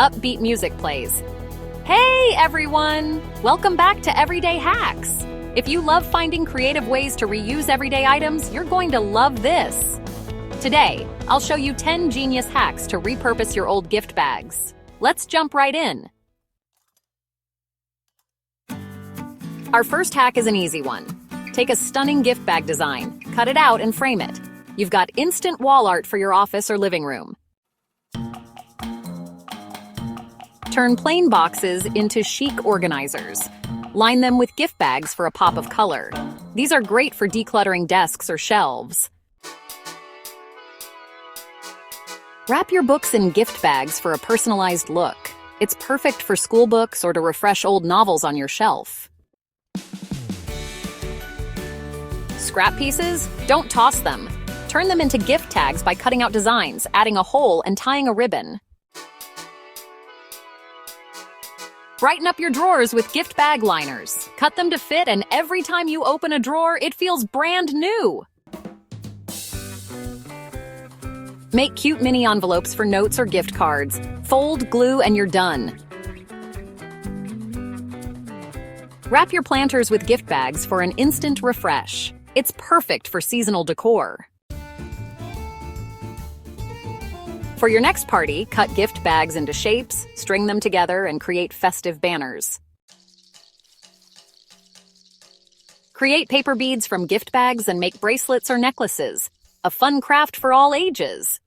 upbeat music plays. Hey everyone! Welcome back to Everyday Hacks. If you love finding creative ways to reuse everyday items, you're going to love this. Today, I'll show you 10 genius hacks to repurpose your old gift bags. Let's jump right in. Our first hack is an easy one. Take a stunning gift bag design, cut it out and frame it. You've got instant wall art for your office or living room. Turn plain boxes into chic organizers. Line them with gift bags for a pop of color. These are great for decluttering desks or shelves. Wrap your books in gift bags for a personalized look. It's perfect for school books or to refresh old novels on your shelf. Scrap pieces? Don't toss them. Turn them into gift tags by cutting out designs, adding a hole, and tying a ribbon. Brighten up your drawers with gift bag liners. Cut them to fit, and every time you open a drawer, it feels brand new. Make cute mini envelopes for notes or gift cards. Fold, glue, and you're done. Wrap your planters with gift bags for an instant refresh. It's perfect for seasonal decor. For your next party, cut gift bags into shapes, string them together, and create festive banners. Create paper beads from gift bags and make bracelets or necklaces. A fun craft for all ages.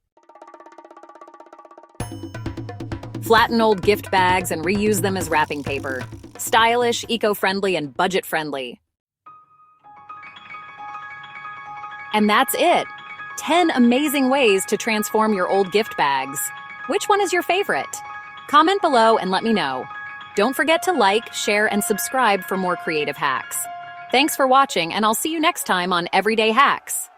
Flatten old gift bags and reuse them as wrapping paper. Stylish, eco-friendly, and budget-friendly. And that's it! 10 amazing ways to transform your old gift bags. Which one is your favorite? Comment below and let me know. Don't forget to like, share, and subscribe for more creative hacks. Thanks for watching, and I'll see you next time on Everyday Hacks.